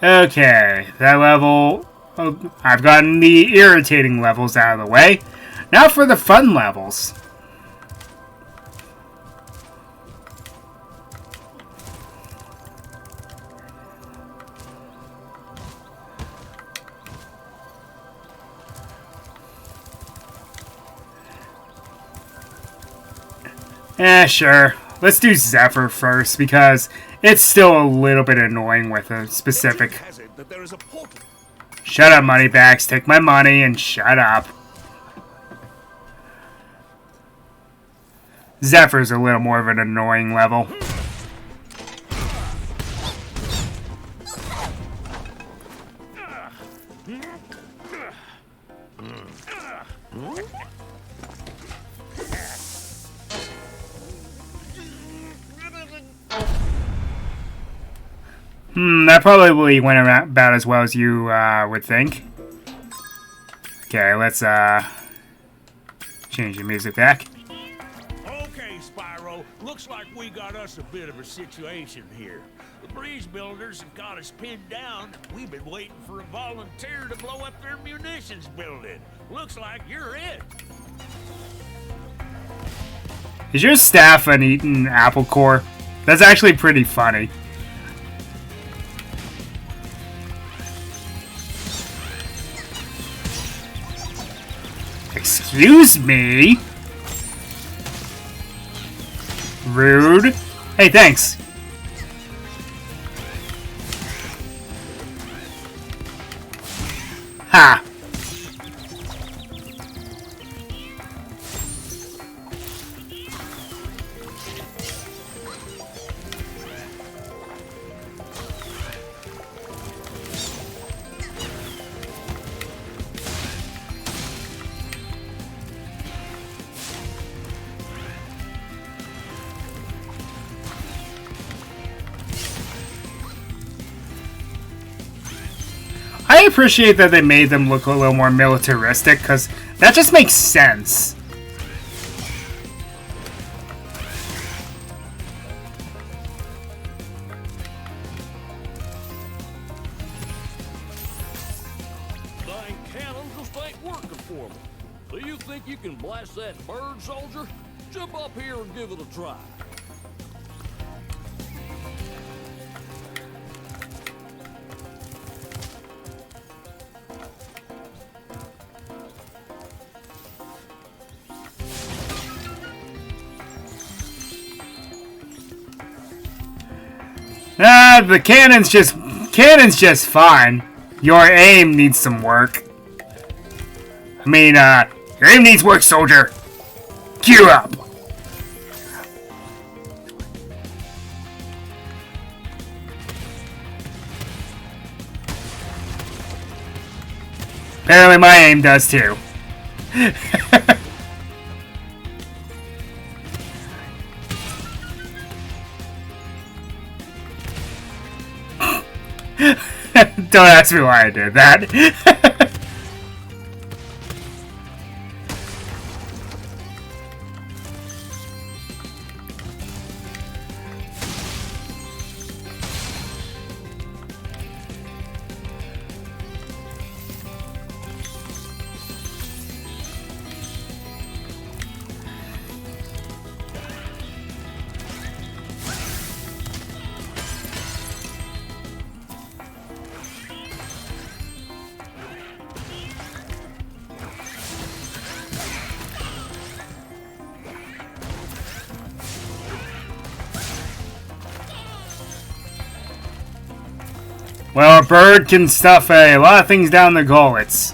Okay, that level... Oh, I've gotten the irritating levels out of the way. Now for the fun levels. Sure. Let's do Zephyr first, because it's still a little bit annoying with a specific... Shut up, moneybags. Take my money and shut up. Zephyr's a little more of an annoying level. That probably went about as well as you would think. Okay, let's change the music back. Okay, Spyro. Looks like we got us a bit of a situation here. The breeze builders have got us pinned down. We've been waiting for a volunteer to blow up their munitions building. Looks like you're it. Is your staff an eaten apple core? That's actually pretty funny. Excuse me? Rude. Hey, thanks. Ha! I appreciate that they made them look a little more militaristic, because that just makes sense. Dang cannon just ain't working for me. Do you think you can blast that bird, soldier? Jump up here and give it a try. The cannon's just fine. Your aim needs some work. I mean, your aim needs work, soldier. Gear up. Apparently my aim does too. Don't ask me why I did that. Well, a bird can stuff a lot of things down the gullets.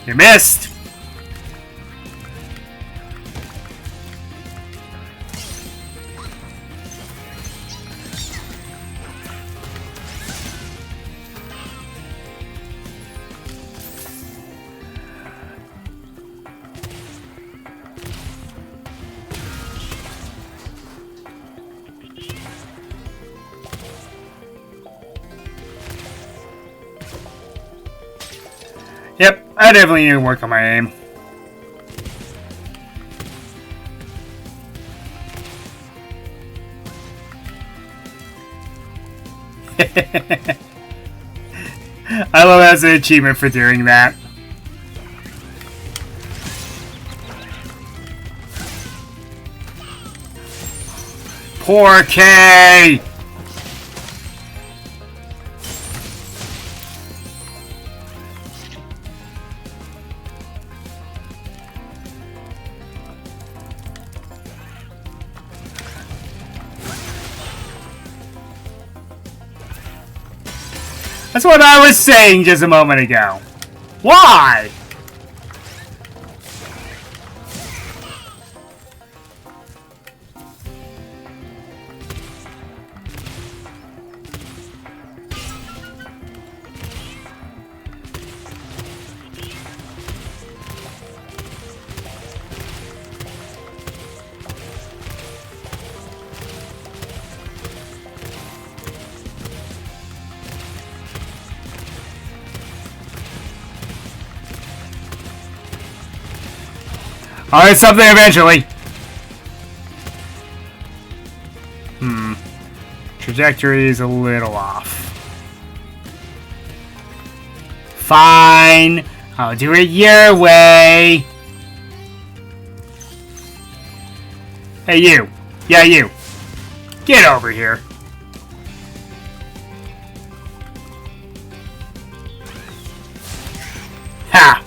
You missed! Yep, I definitely need to work on my aim. I love that as an achievement for doing that. Poor Kay! That's what I was saying just a moment ago. Why? I'll hit something eventually. Trajectory is a little off. Fine. I'll do it your way. Hey, you. Yeah, you. Get over here. Ha!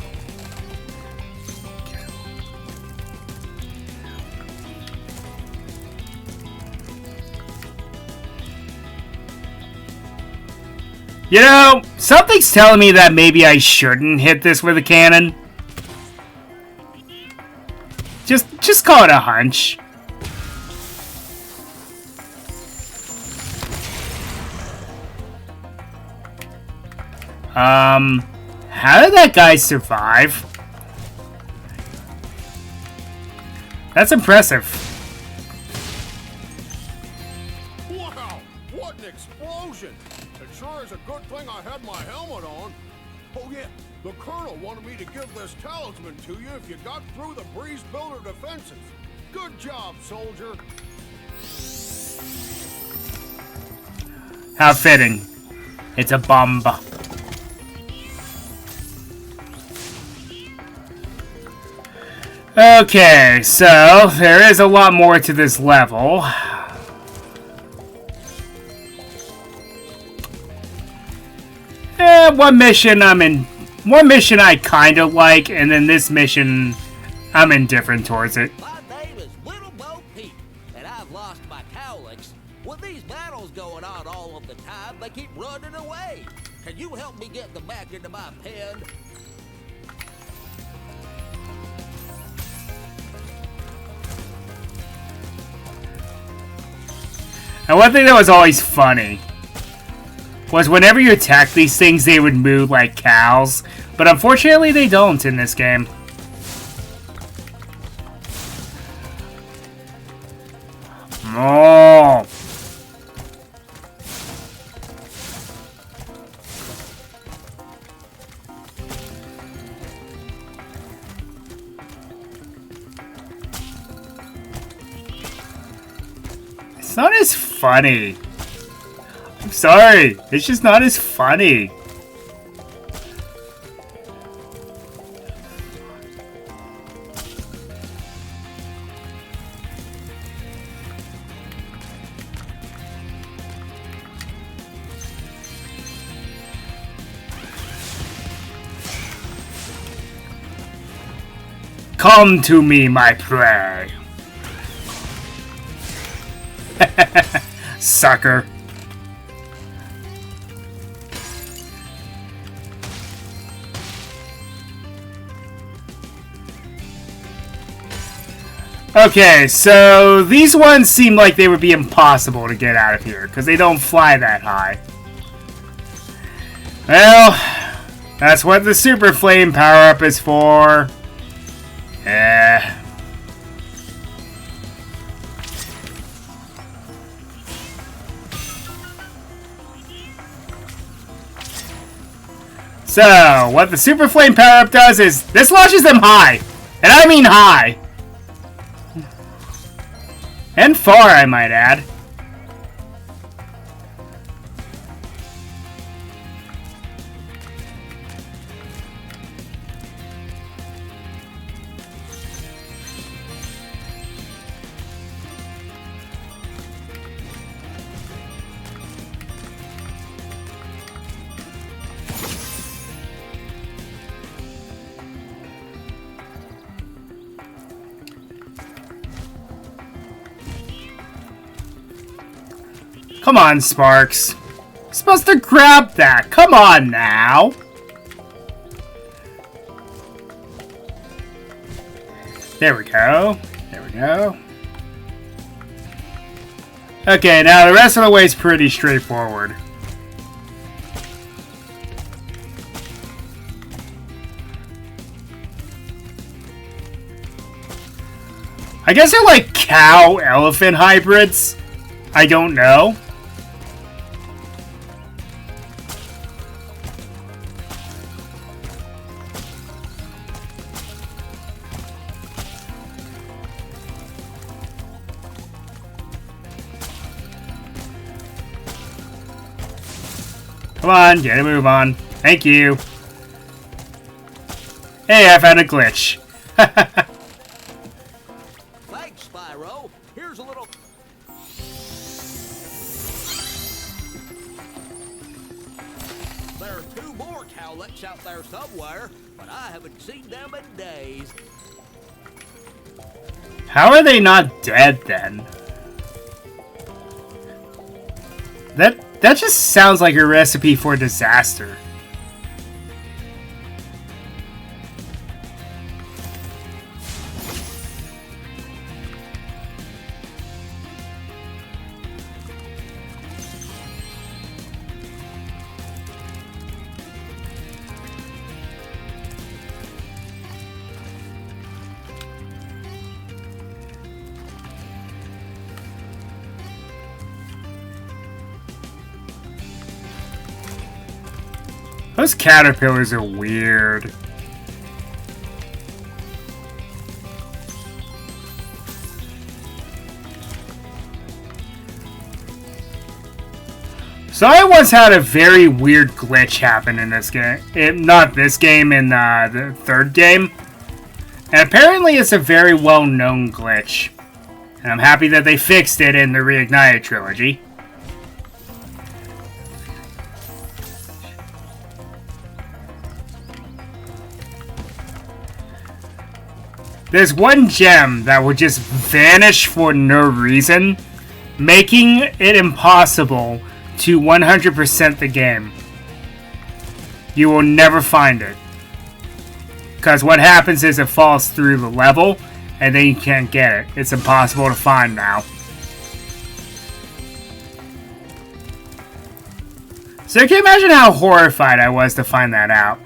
You know, something's telling me that maybe I shouldn't hit this with a cannon. Just call it a hunch. How did that guy survive? That's impressive. Wow, what an explosion! It sure is a good thing I had my helmet on. Oh yeah, the Colonel wanted me to give this talisman to you if you got through the breeze builder defenses. Good job, soldier. How fitting. It's a bomb. Okay, so there is a lot more to this level. One mission I kind of like, and then this mission I'm indifferent towards it. My name is Little Bo Peep, and I've lost my cowlicks. With these battles going on all of the time, they keep running away. Can you help me get them back into my pen? And one thing that was always funny was whenever you attack these things, they would move like cows. But unfortunately, they don't in this game. Oh. It's not as funny. I'm sorry. It's just not as funny. Come to me, my prey. Sucker. Okay, so these ones seem like they would be impossible to get out of here, because they don't fly that high. Well, that's what the Super Flame power-up is for. So, what the Super Flame power-up does is, this launches them high. And I mean high. And far, I might add. Come on, Sparks. You're supposed to grab that. Come on now. There we go. There we go. Okay, now the rest of the way is pretty straightforward. I guess they're like cow-elephant hybrids. I don't know. Come on, get a move on. Thank you. Hey, I found a glitch. Thanks, Spyro. Here's a little... There are 2 more cowlicks out there somewhere, but I haven't seen them in days. How are they not dead then? That just sounds like a recipe for disaster. Those caterpillars are weird. So I once had a very weird glitch happen in this game. Not this game, in the 3rd game. And apparently it's a very well-known glitch. And I'm happy that they fixed it in the Reignited trilogy. There's one gem that will just vanish for no reason, making it impossible to 100% the game. You will never find it. Because what happens is it falls through the level, and then you can't get it. It's impossible to find now. So you can imagine how horrified I was to find that out.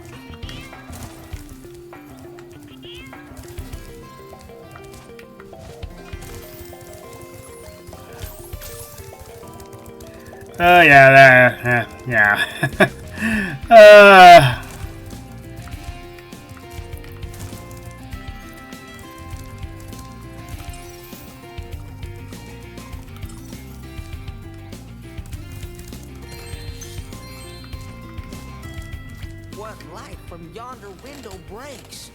Oh yeah, yeah. What light from yonder window breaks?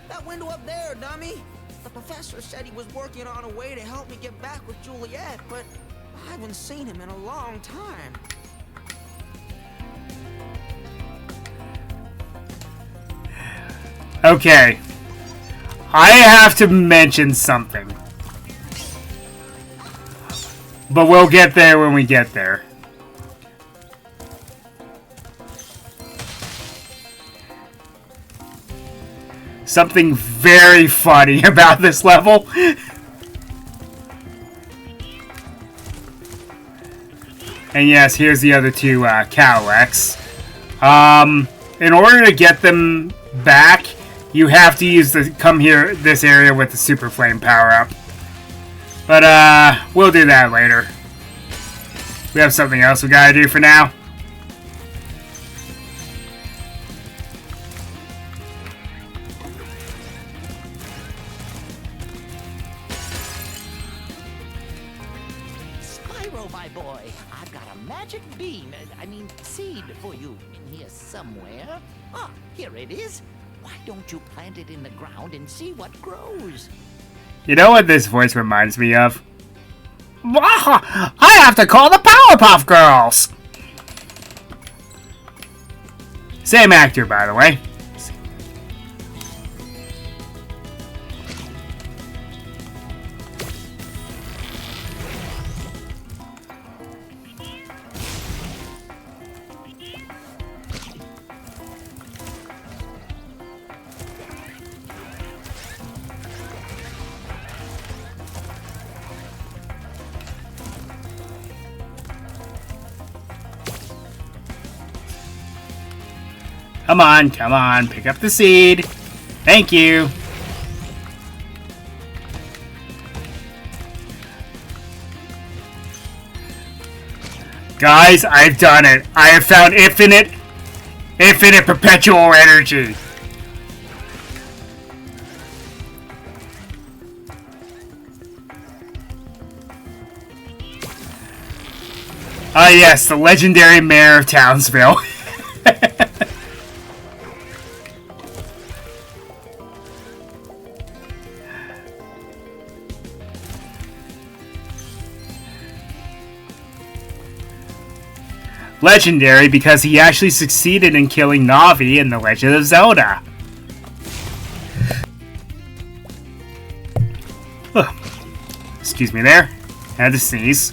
That window up there, dummy! The professor said he was working on a way to help me get back with Juliet, but I haven't seen him in a long time. Okay. I have to mention something. But we'll get there when we get there. Something very funny about this level. And yes, here's the other 2 cowlicks. In order to get them back, you have to use come here, this area with the Super Flame power-up. But, we'll do that later. We have something else we gotta do for now. Spyro, my boy, I've got a magic beam, seed for you in here somewhere. Ah, here it is. Why don't you plant it in the ground and see what grows? You know what this voice reminds me of? I have to call the Powerpuff Girls! Same actor, by the way. Come on, come on. Pick up the seed. Thank you. Guys, I've done it. I have found infinite perpetual energy. Ah, yes, the legendary mayor of Townsville. Legendary because he actually succeeded in killing Navi in The Legend of Zelda. Excuse me there. Had to sneeze.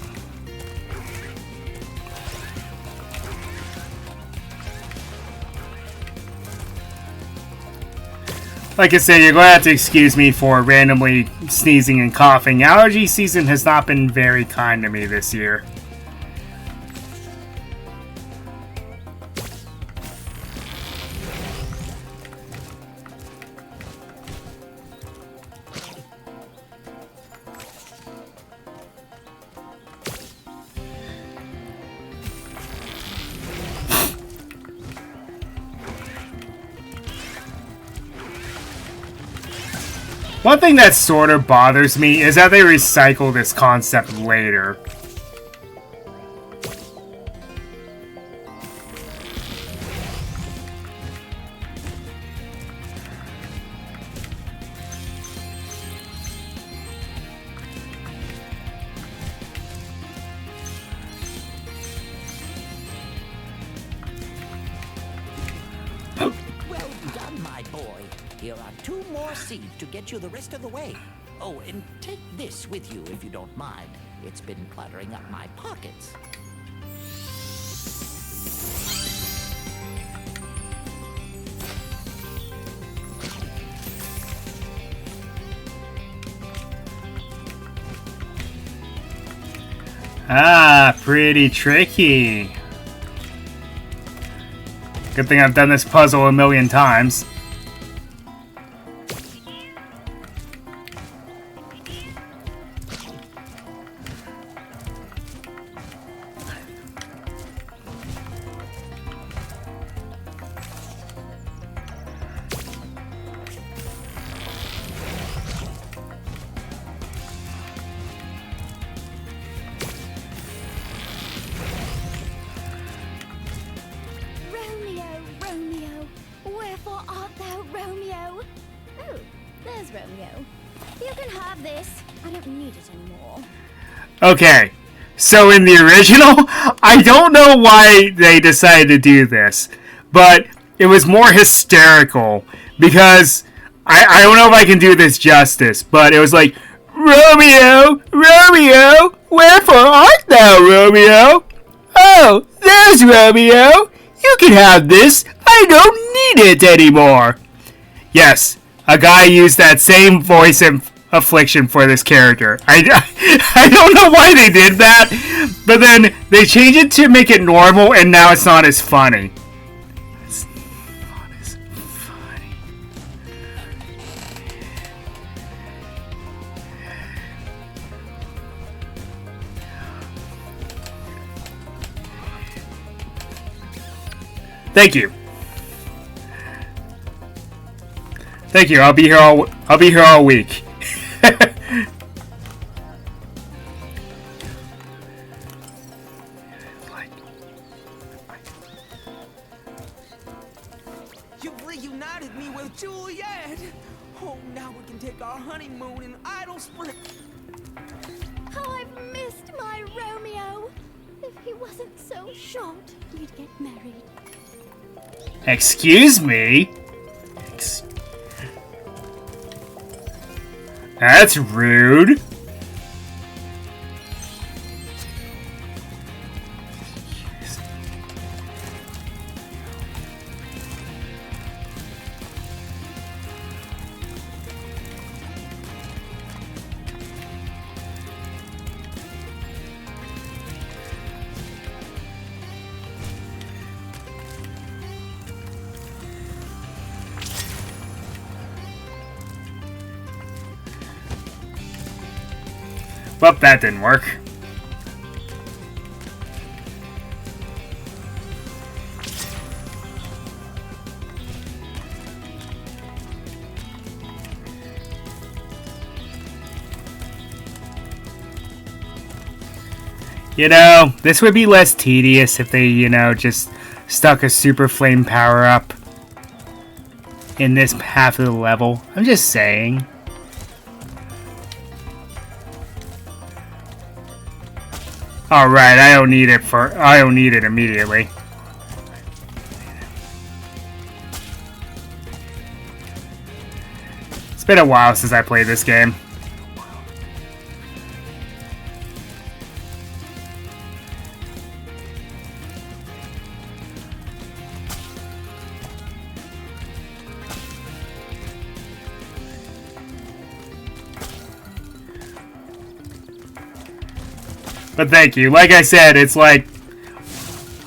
Like I said, you're going to have to excuse me for randomly sneezing and coughing. Allergy season has not been very kind to me this year. One thing that sort of bothers me is that they recycle this concept later. Well done, my boy. Here are 2 more seeds to get you the rest of the way. Oh, and take this with you if you don't mind. It's been cluttering up my pockets. Ah, pretty tricky. Good thing I've done this puzzle a million times. Romeo, wherefore art thou, Romeo? Oh, there's Romeo. You can have this. I don't need it anymore. Okay, so in the original, I don't know why they decided to do this, but it was more hysterical because I don't know if I can do this justice, but it was like, Romeo, Romeo, wherefore art thou, Romeo? Oh, there's Romeo. You can have this. I don't need it anymore. Yes, a guy used that same voice inflection for this character. I don't know why they did that, but then they changed it to make it normal, and now it's not as funny. It's not as funny. Thank you. Thank you. I'll be here all week. You've reunited me with Juliet. Oh, now we can take our honeymoon in Idle Spring. How I've missed my Romeo. If he wasn't so short, we'd get married. Excuse me? That's rude. Well, that didn't work. You know, this would be less tedious if they, you know, just stuck a super flame power up in this half of the level. I'm just saying. Alright, I don't need it immediately. It's been a while since I played this game. But thank you. Like I said, it's like,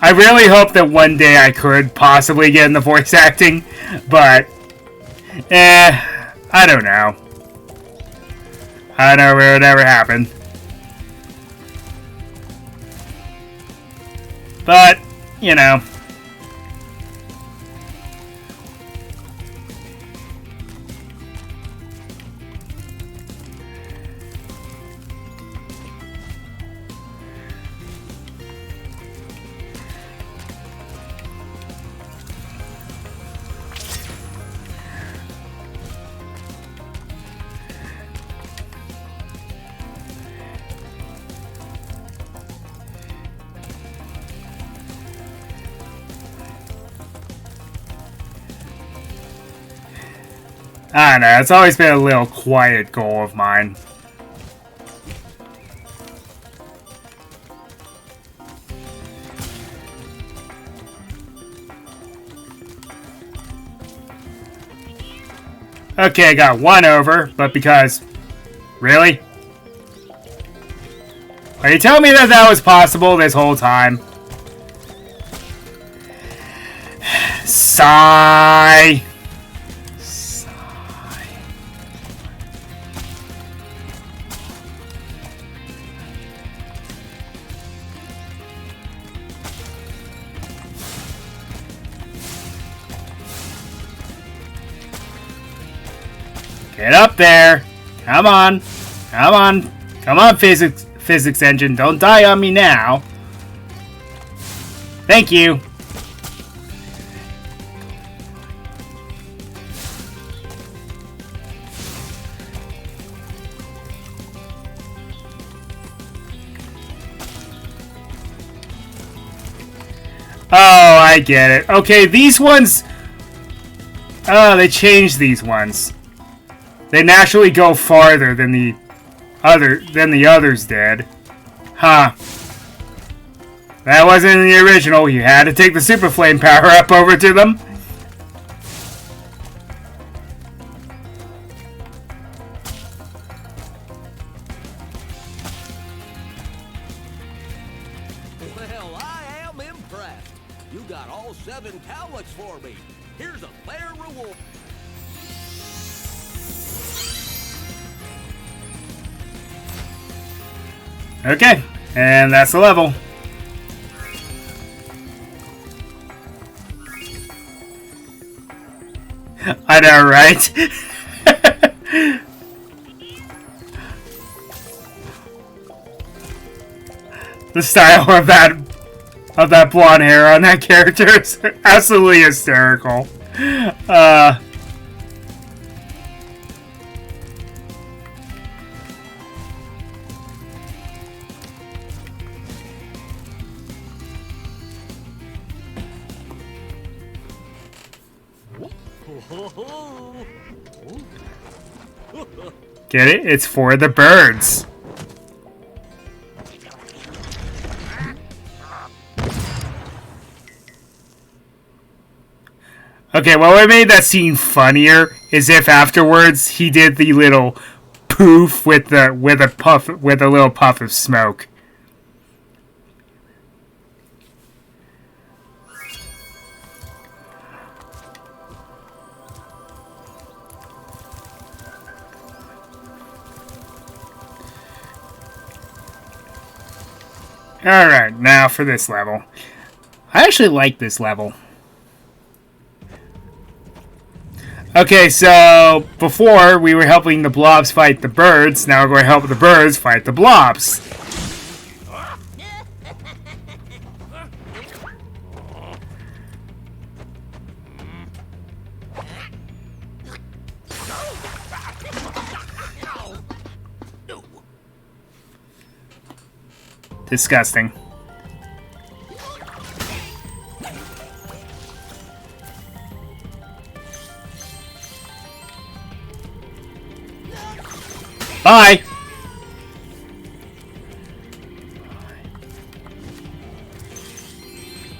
I really hope that one day I could possibly get in the voice acting, but, I don't know. I don't know if it would ever happen. But, you know. I don't know, it's always been a little quiet goal of mine. Okay, I got one over, but because... Really? Are you telling me that that was possible this whole time? Sigh! Get up there! Come on! Come on! Come on, physics engine! Don't die on me now! Thank you! Oh, I get it. Okay, these ones... Oh, they changed these ones. They naturally go farther than the others did. Huh. That wasn't in the original. You had to take the Super Flame power up over to them. Well, I am impressed. You got all 7 tablets for me. Here's a fair reward. Okay, and that's the level. I know, right? The style of that blonde hair on that character is absolutely hysterical. Get it? It's for the birds. Okay, what would made that scene funnier is if afterwards he did the little poof with a little puff of smoke. Alright, now for this level. I actually like this level. Okay, so before we were helping the blobs fight the birds, now we're going to help the birds fight the blobs. Disgusting. Bye!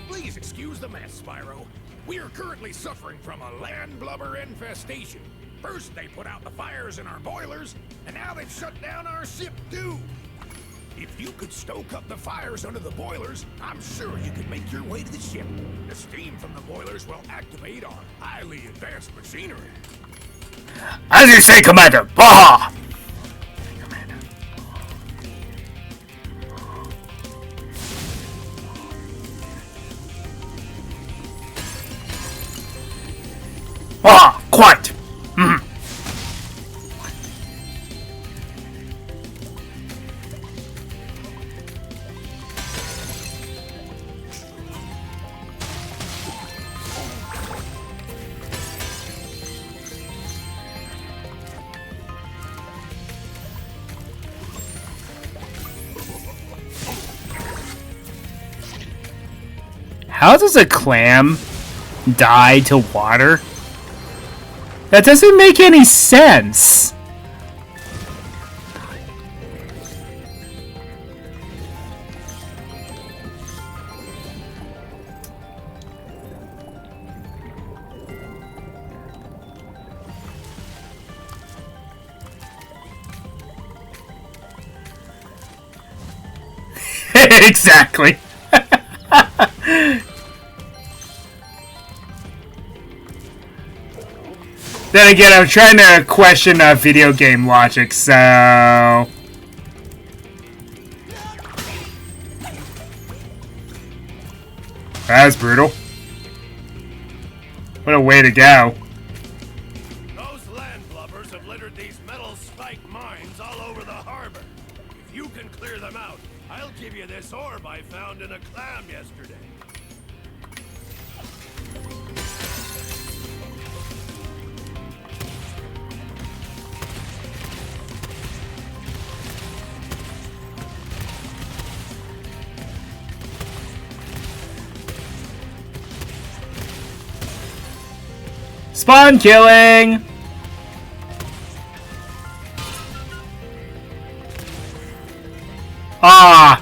Please excuse the mess, Spyro. We are currently suffering from a land blubber infestation. First they put out the fires in our boilers, and now they've shut down our ship too. If you could stoke up the fires under the boilers, I'm sure you could make your way to the ship. The steam from the boilers will activate our highly advanced machinery. As you say, Commander! Baha! Ah, quite! How does a clam die to water? That doesn't make any sense. Exactly. Then again, I'm trying to question video game logic, so... That was brutal. What a way to go. Those land blubbers have littered these metal spike mines all over the harbor. If you can clear them out, I'll give you this orb I found in a clam yesterday. Spawn killing! Ah!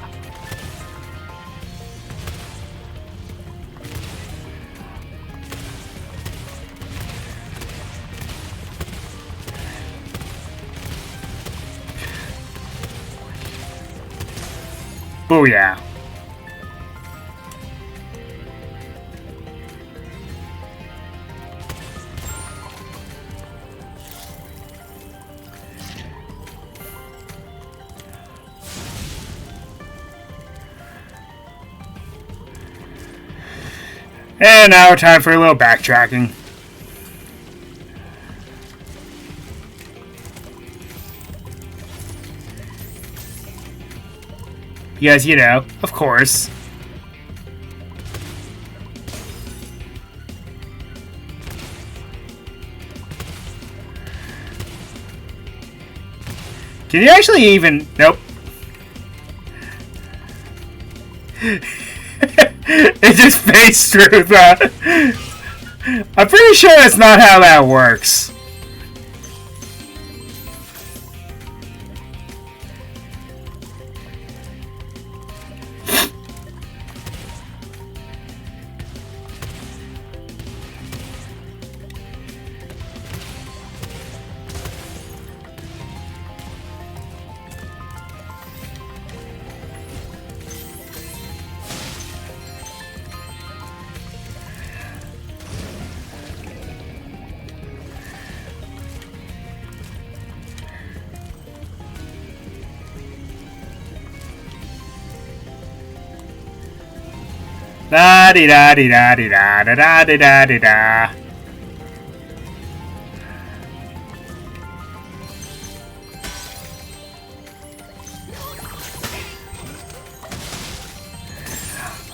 Booyah. And now time for a little backtracking. Because, you know, of course. Can you actually even... Nope. It just fades through the... I'm pretty sure that's not how that works. Da di da di da di da da da di da di da.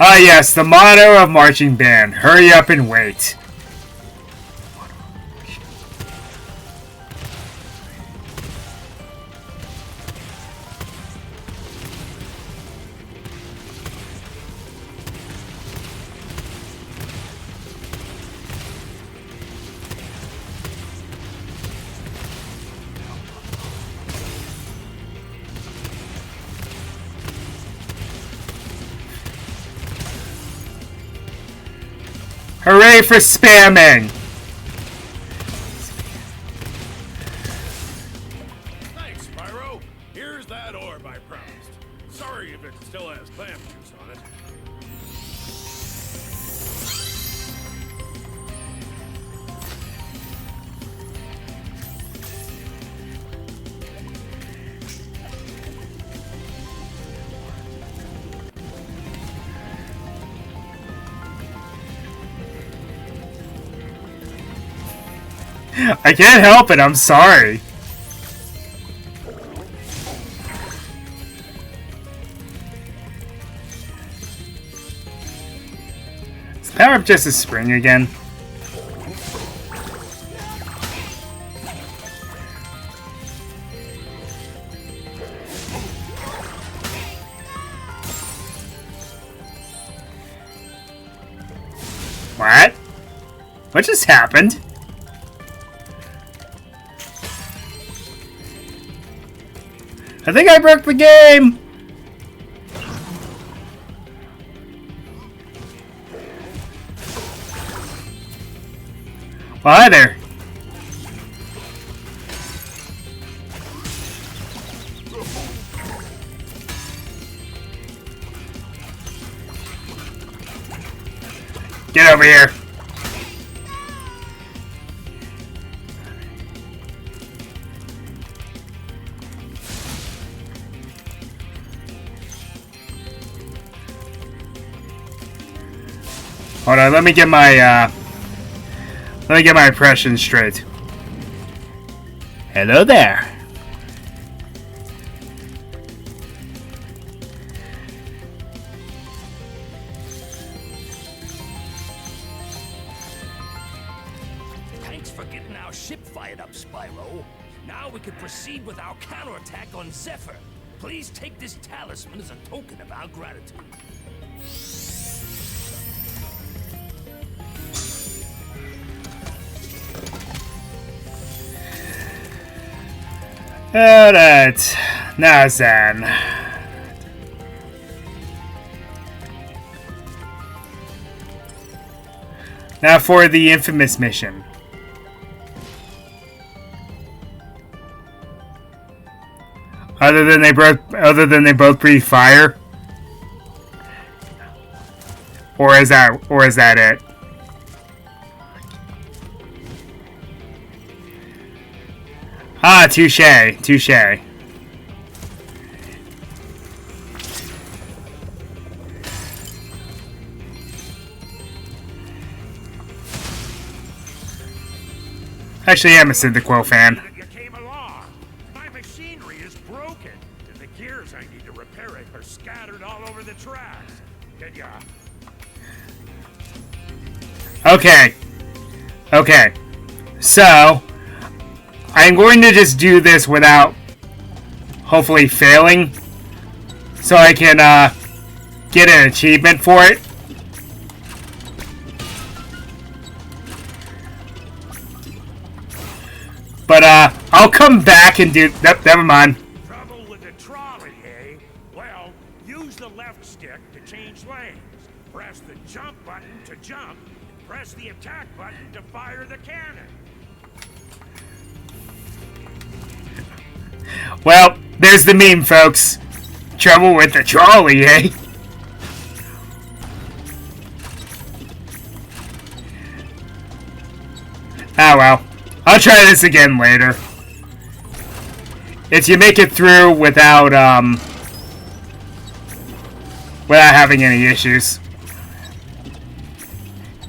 Ah yes, the motto of marching band. Hurry up and wait. Hooray for spamming! Thanks, Spyro. Here's that orb I promised. Sorry if it still has clam juice on it. I can't help it, I'm sorry. Is power up just a spring again? What? What just happened? I think I broke the game! Well, hi there. Get over here. Hold on, let me get my impressions straight. Hello there. Thanks for getting our ship fired up, Spyro. Now we can proceed with our counterattack on Zephyr. Please take this talisman as a token of our gratitude. Alright, now then. Now for the infamous mission. Other than they both breathe fire? Or is that it? Ah, touche, touche. Actually, I'm a Cyndaquil fan. You came along. My machinery is broken, and the gears I need to repair it are scattered all over the tracks. Did ya? Okay. Okay. So, I'm going to just do this without hopefully failing, so I can get an achievement for it. But I'll come back and do. Nope, never mind. Trouble with the trolley, eh? Well, use the left stick to change lanes. Press the jump button to jump. Press the attack button to fire the cannon. Well, there's the meme, folks. Trouble with the trolley, eh? Ah, well. I'll try this again later. If you make it through without having any issues.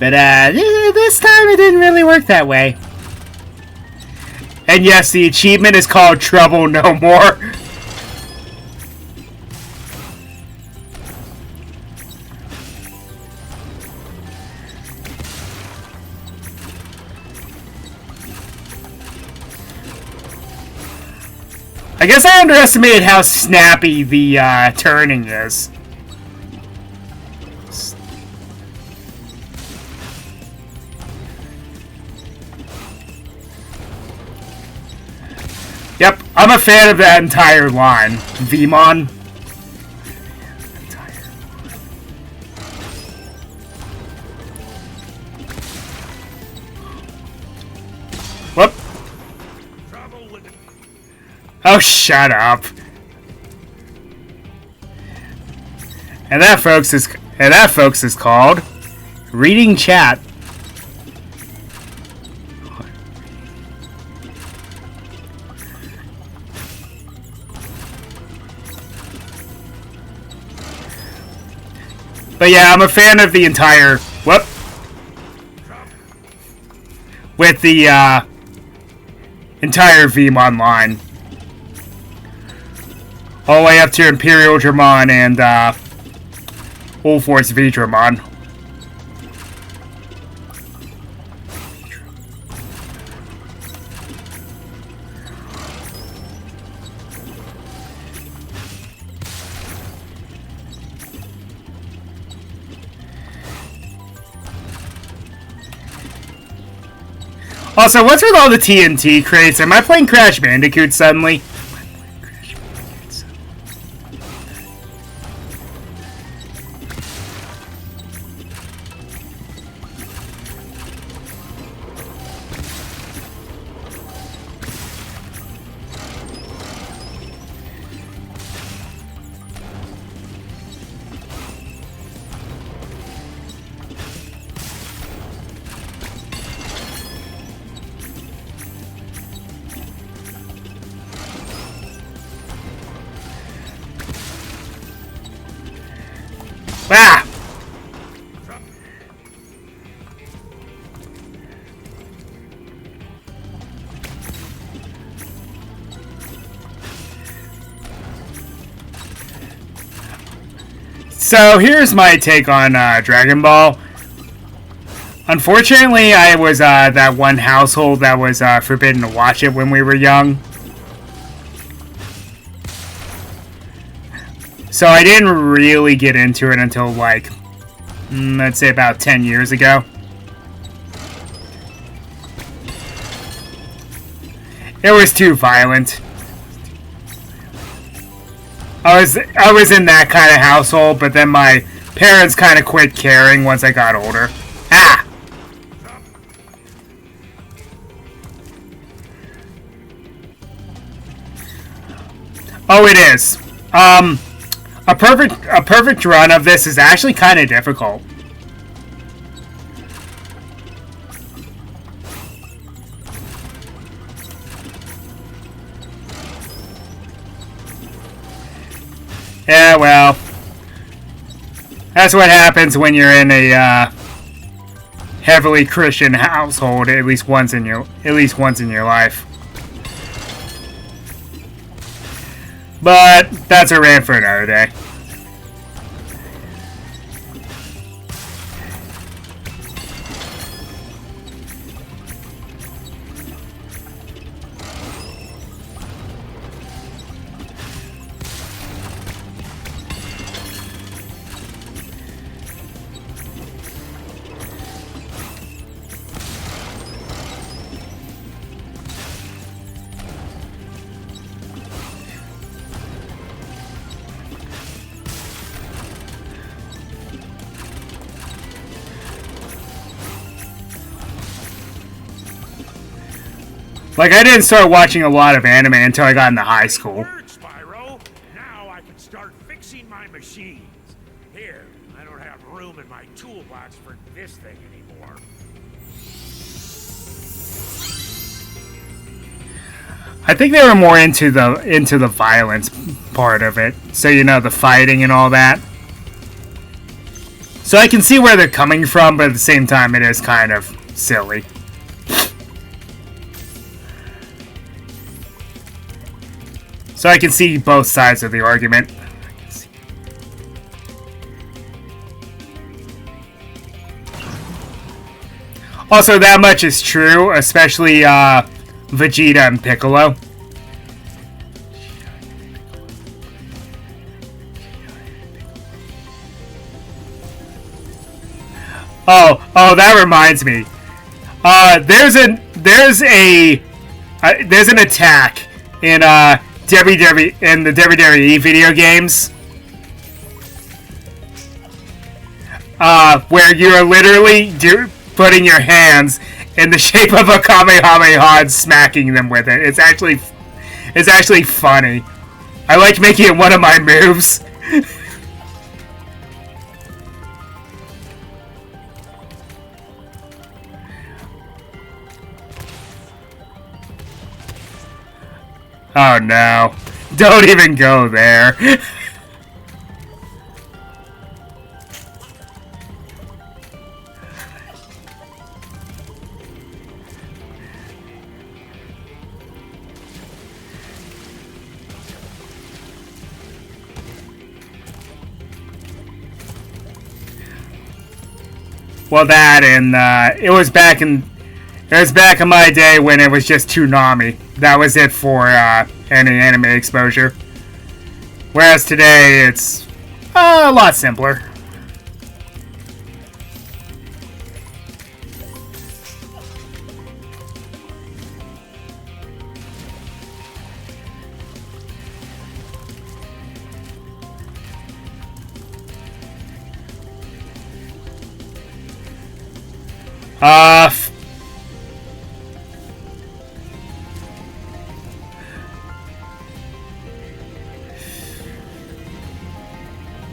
But this time it didn't really work that way. And yes, the achievement is called Trouble No More. I guess I underestimated how snappy the turning is. Yep, I'm a fan of that entire line. Vmon. Whoop. Oh, shut up. And that, folks, is called reading chat. But yeah, I'm a fan of the entire whoop with the entire Vmon line. All the way up to Imperial Dramon and All Force V Dramon. Also, what's with all the TNT crates? Am I playing Crash Bandicoot suddenly? Ah! So here's my take on Dragon Ball. Unfortunately, I was that one household that was forbidden to watch it when we were young. So I didn't really get into it until, like, let's say about 10 years ago. It was too violent. I was in that kind of household, but then my parents kind of quit caring once I got older. Ah! Oh, it is. A perfect run of this is actually kind of difficult. Yeah, well, that's what happens when you're in a heavily Christian household at least once in your life. But that's a rant for another day. Like, I didn't start watching a lot of anime until I got into high school. Spyro. Now I can start fixing my machines. Here, I don't have room in my toolbox for this thing anymore. I think they were more into the violence part of it. So, you know, the fighting and all that. So I can see where they're coming from, but at the same time, it is kind of silly. So I can see both sides of the argument. Also, that much is true, especially Vegeta and Piccolo. Oh, that reminds me. There's an attack in the WWE video games, where you're literally putting your hands in the shape of a Kamehameha and smacking them with it. It's actually funny. I like making it one of my moves. Oh no. Don't even go there. Well, that and it was back in my day when it was just Toonami. That was it for any anime exposure. Whereas today, it's a lot simpler.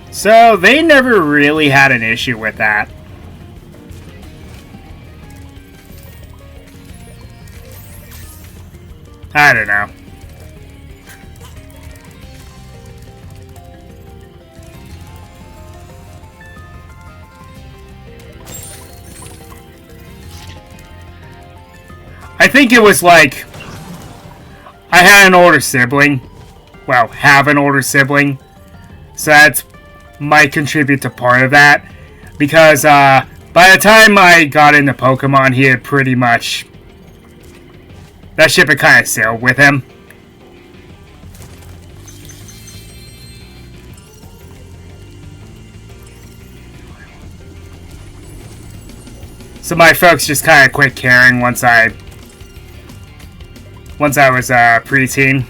So they never really had an issue with that. I don't know. I think it was like I had an older sibling. Well, have an older sibling. So that might contribute to part of that. Because by the time I got into Pokemon, he had pretty much... that ship had kind of sailed with him. So my folks just kind of quit caring once I was preteen.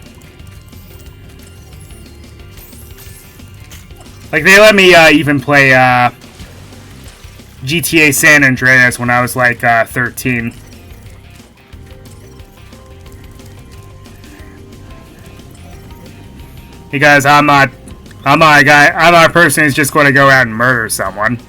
Like, they let me even play GTA San Andreas when I was like 13. Because I'm not a person who's just going to go out and murder someone.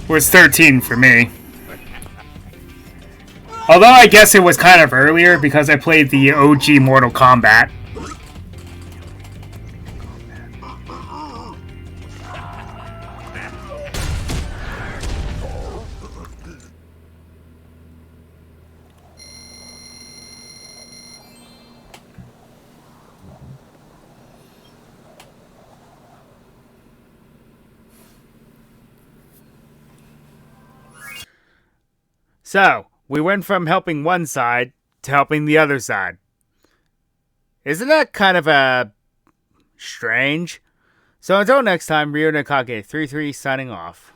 Was 13 for me. Although I guess it was kind of earlier because I played the OG Mortal Kombat. So, we went from helping one side to helping the other side. Isn't that kind of strange? So until next time, Ryo Nakage 33 signing off.